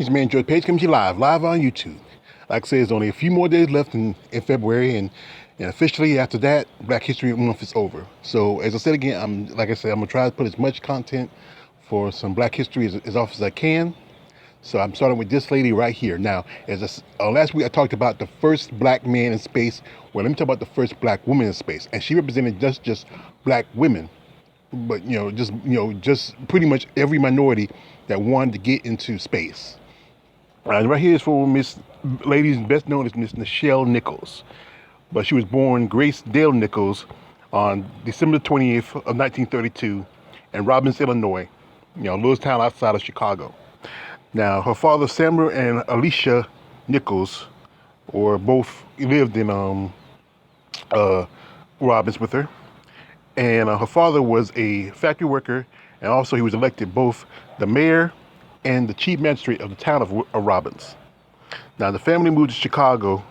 His man George Page comes to you live on YouTube. Like I said, there's only a few more days left in February, and officially after that, Black History Month is over. So as I said again, I'm gonna try to put as much content for some Black history as often as I can. So I'm starting with this lady right here. Now, last week I talked about the first black man in space. Well, let me talk about the first black woman in space, and she represented just black women, but just pretty much every minority that wanted to get into space. Right here is for Miss Ladies best known as Miss Nichelle Nichols, but she was born Grace Dale Nichols on December 28th of 1932 in Robbins, Illinois, a little town outside of Chicago. Now, her father Samuel and Alicia Nichols, or both lived in Robbins with her, and her father was a factory worker, and also he was elected both the mayor and the chief magistrate of the town of Robbins. Now, the family moved to Chicago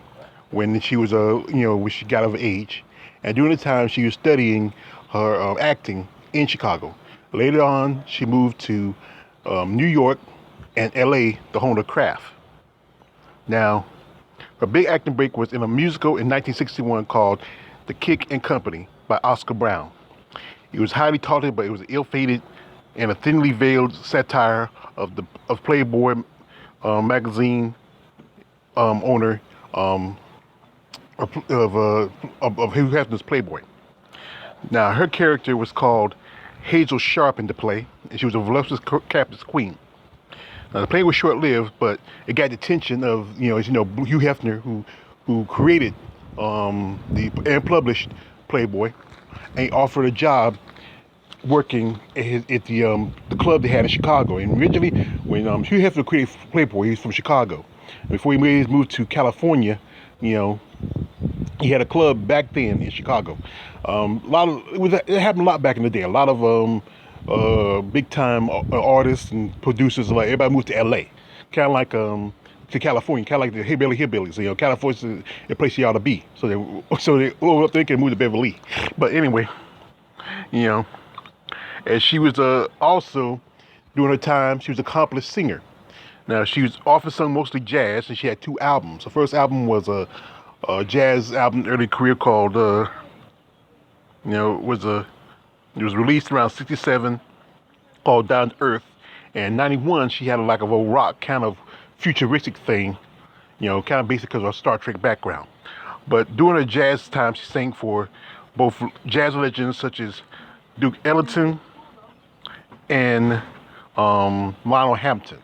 when she was when she got of age, and during the time she was studying her acting in Chicago. Later on, she moved to New York and L.A. to hone her craft. Now, her big acting break was in a musical in 1961 called The Kick and Company by Oscar Brown. It was highly touted, but it was ill-fated and a thinly veiled satire of Playboy magazine owner of Hugh Hefner's Playboy. Now, her character was called Hazel Sharp in the play, and she was a voluptuous campus queen. Now, the play was short-lived, but it got the attention of Hugh Hefner, who created and published Playboy, and he offered a job working at the club they had in Chicago. And originally, when Hugh Hefner created Playboy, he was from Chicago. Before he made his move to California, he had a club back then in Chicago. It happened a lot back in the day. A lot of big time artists and producers, like everybody moved to L.A. Kind of like to California, kind of like the hillbillies. California's the place you ought to be. So they all up there can move to Beverly. But anyway, and she was also, during her time, she was an accomplished singer. Now, she was often sung mostly jazz, and she had 2 albums. Her first album was a jazz album, early career called, it was released around 67, called Down to Earth. And 91, she had a rock kind of futuristic thing, kind of basic because of her Star Trek background. But during her jazz time, she sang for both jazz legends such as Duke Ellington and Lionel Hampton.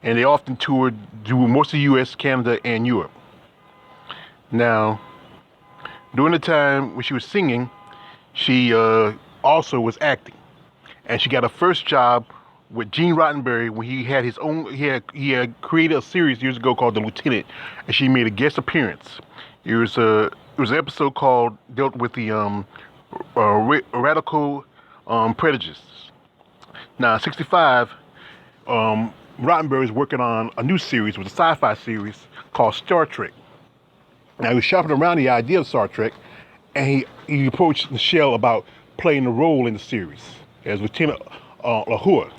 And they often toured through most of the U.S., Canada, and Europe. Now, during the time when she was singing, she also was acting. And she got her first job with Gene Roddenberry when he had his own, he had created a series years ago called The Lieutenant, and she made a guest appearance. It was an episode dealt with the radical prejudice. Now, in 65, Roddenberry was working on a new series, it was a sci-fi series called Star Trek. Now, he was shopping around the idea of Star Trek, and he approached Nichelle about playing a role in the series as Lieutenant Uhura.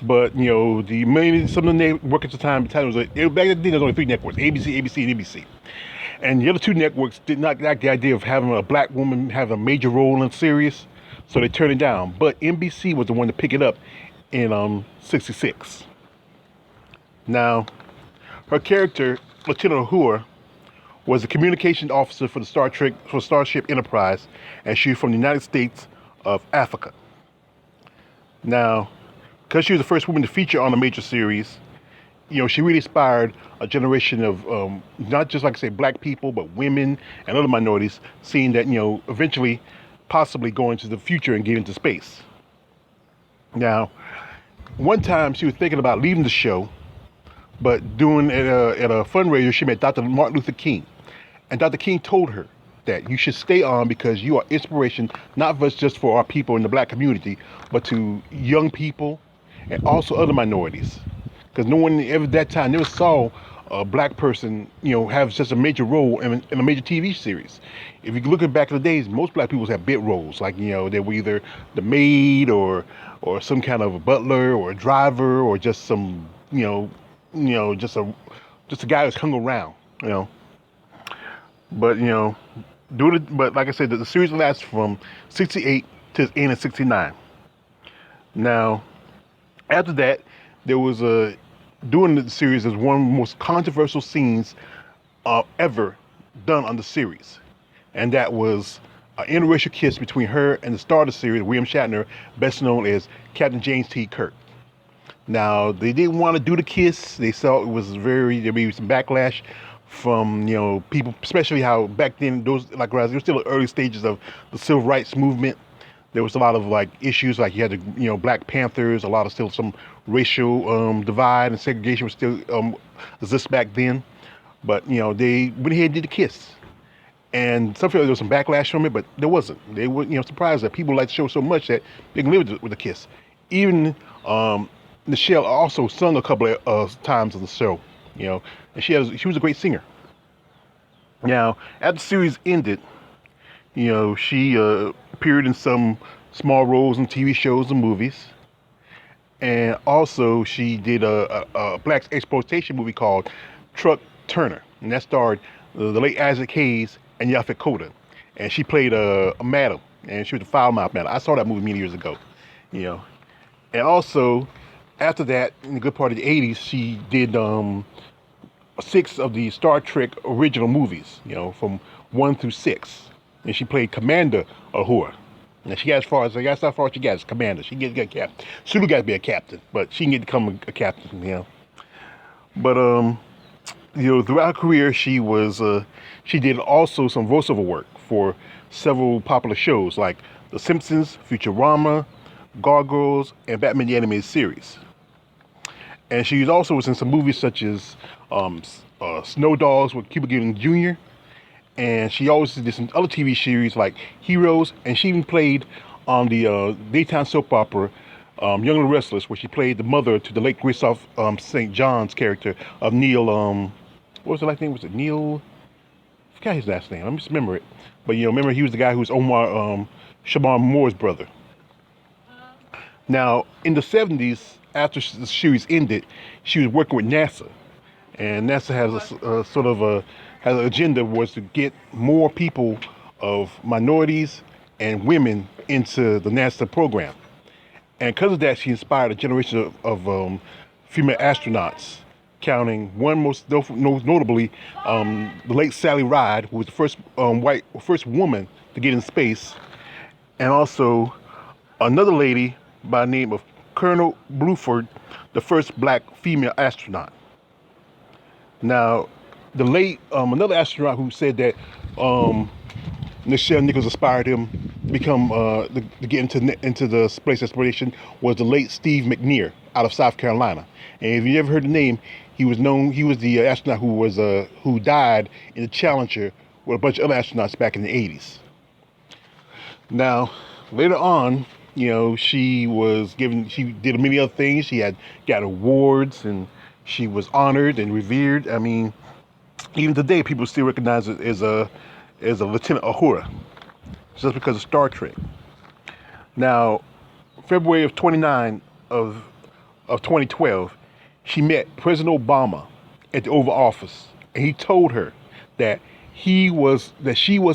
But some of the networks at the time was back then there was only 3 networks: ABC, and NBC. And the other 2 networks did not like the idea of having a black woman have a major role in the series, so they turned it down. But NBC was the one to pick it up in 66. Now, her character, Lieutenant Uhura, was a communications officer for Starship Enterprise, and she was from the United States of Africa. Now, because she was the first woman to feature on a major series, she really inspired a generation of not just, like I say, black people, but women and other minorities, seeing that, eventually, possibly going to the future and get into space. Now, one time she was thinking about leaving the show, but at a fundraiser, she met Dr. Martin Luther King. And Dr. King told her that you should stay on because you are inspiration, not just for our people in the black community, but to young people and also other minorities. Because no one ever at that time never saw a black person, have such a major role in a major TV series. If you look at back in the days, most black people had bit roles, like, they were either the maid or some kind of a butler or a driver or just some, just a guy who's hung around, you know. But but like I said, the series lasts from '68 to the end of '69. Now, after that, there was a during the series is one of the most controversial scenes ever done on the series, and that was an interracial kiss between her and the star of the series, William Shatner, best known as Captain James T. Kirk. Now they didn't want to do the kiss. They saw it was there be some backlash from people, especially how back then those like there were still early stages of the civil rights movement. There was a lot of like issues like you had the Black Panthers, a lot of still some racial divide and segregation was still exist back then. But they went ahead and did the kiss, and some feel there was some backlash from it, but there wasn't. They were surprised that people like the show so much that they can live with a kiss. Even Nichelle also sung a couple of times on the show, and she was a great singer. Now, after the series ended, she appeared in some small roles in TV shows and movies, and also she did a black exploitation movie called Truck Turner, and that starred the late Isaac Hayes and Yaphet Kotto, and she played a madam, and she was the foul mouth madam. I saw that movie many years ago, you know, and also after that, in the good part of the '80s, she did 6 of the Star Trek original movies, from 1 through 6, and she played Commander Uhura. Now she got as far as she got as commander. She get captain. Sulu got to be a captain, but she can get to become a captain. But throughout her career, she did also some voiceover work for several popular shows like The Simpsons, Futurama, Gargoyles, and Batman the Animated Series. And she also was in some movies such as Snow Dogs with Cuba Gooding Jr. And she also did some other TV series like Heroes, and she even played on the daytime soap opera Young and the Restless, where she played the mother to the late Christoph St. John's character of Neil. What was the last name? Was it Neil? I forgot his last name. I just remember it. But remember he was the guy who was Omar Shamar Moore's brother. Now, in the '70s, after the series ended, she was working with NASA, and NASA has a sort of has an agenda was to get more people of minorities and women into the NASA program, and because of that, she inspired a generation of female astronauts, counting one most notably the late Sally Ride, who was the first woman to get in space, and also another lady by the name of Colonel Bluford, the first black female astronaut. Now, the late another astronaut who said that Nichols inspired him to become to get into the space exploration was the late Steve McNair out of South Carolina. And if you ever heard the name, he was the astronaut who died in the Challenger with a bunch of other astronauts back in the '80s. Now, later on, she did many other things. She had got awards and she was honored and revered. I mean, even today, people still recognize it as a Lieutenant Uhura, just because of Star Trek. Now, February of 29 of 2012, she met President Obama at the Oval Office, and he told her that she was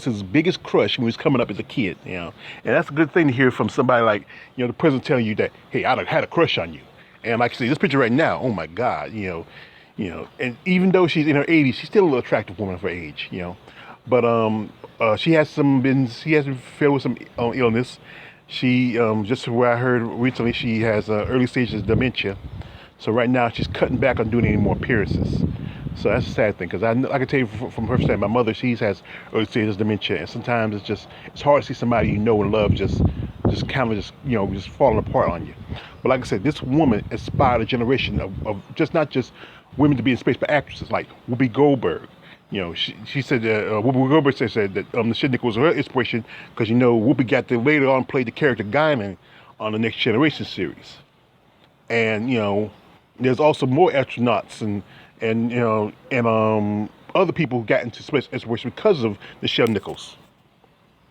his biggest crush when he was coming up as a kid. And that's a good thing to hear from somebody like the president telling you that, hey, I had a crush on you. And like I say, this picture right now, oh my God, and even though she's in her 80s, she's still an attractive woman for her age, But she has been filled with some illness. She just where I heard recently, she has early stages of dementia. So right now she's cutting back on doing any more appearances. So that's a sad thing because I can tell you from her standpoint, my mother, she has early stages of dementia, and sometimes it's hard to see somebody you know and love just kind of just falling apart on you. But like I said, this woman inspired a generation of just not just women to be in space, but actresses like Whoopi Goldberg. She said that Whoopi Goldberg said that Nichelle Nichols was her inspiration because Whoopi got to later on play the character Guinan on the Next Generation series, and there's also more astronauts and other people who got into space exploration because of Nichelle Nichols.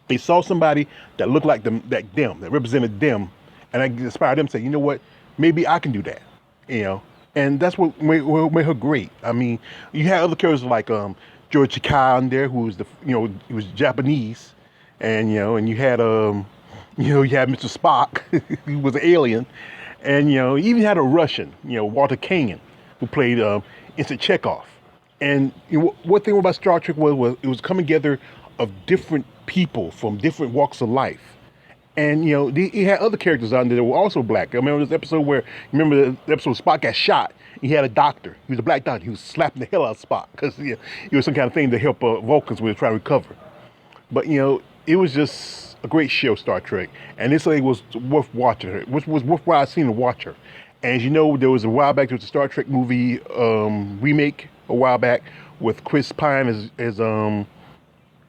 They saw somebody that looked like them, that represented them, and that inspired them to say, you know what, maybe I can do that. and that's what made her great. I mean, you had other characters like George Takei on there, who was he was Japanese, and and you had you had Mr. Spock, he was an alien, and you even had a Russian, Walter Kagan, who played Instant Chekhov. And one thing about Star Trek was it was coming together of different people from different walks of life. And he had other characters on there that were also black. I remember this episode where the episode Spock got shot. He had a doctor. He was a black doctor. He was slapping the hell out of Spock because it was some kind of thing to help Vulcans when they were trying to recover. But it was just a great show, Star Trek, and this lady was worth watching her. Was worthwhile seeing to watch her. And as you know, there was a while back there was a Star Trek movie remake a while back with Chris Pine as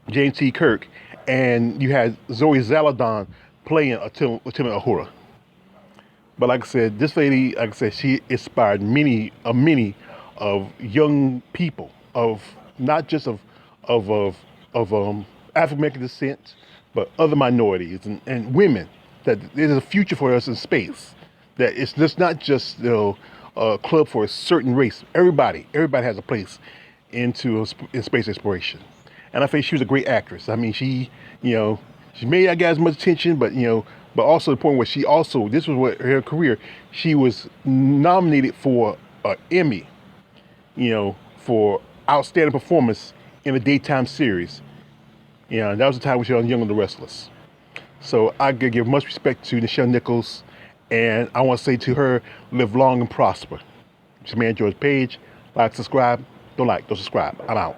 James T. Kirk, and you had Zoe Zaladon playing Lieutenant Uhura. But like I said, this lady, like I said, she inspired many of young people of not just of African American descent, but other minorities and women. That there's a future for us in space. That it's just not just a club for a certain race. Everybody has a place in space exploration. And I think she was a great actress. I mean, she may not get as much attention, but also the point where this was what her career, she was nominated for an Emmy, for outstanding performance in a daytime series. And that was the time when she was on Young and the Restless. So I could give much respect to Nichelle Nichols, and I want to say to her, live long and prosper. It's your man George Page. Like, subscribe. Don't subscribe. I'm out.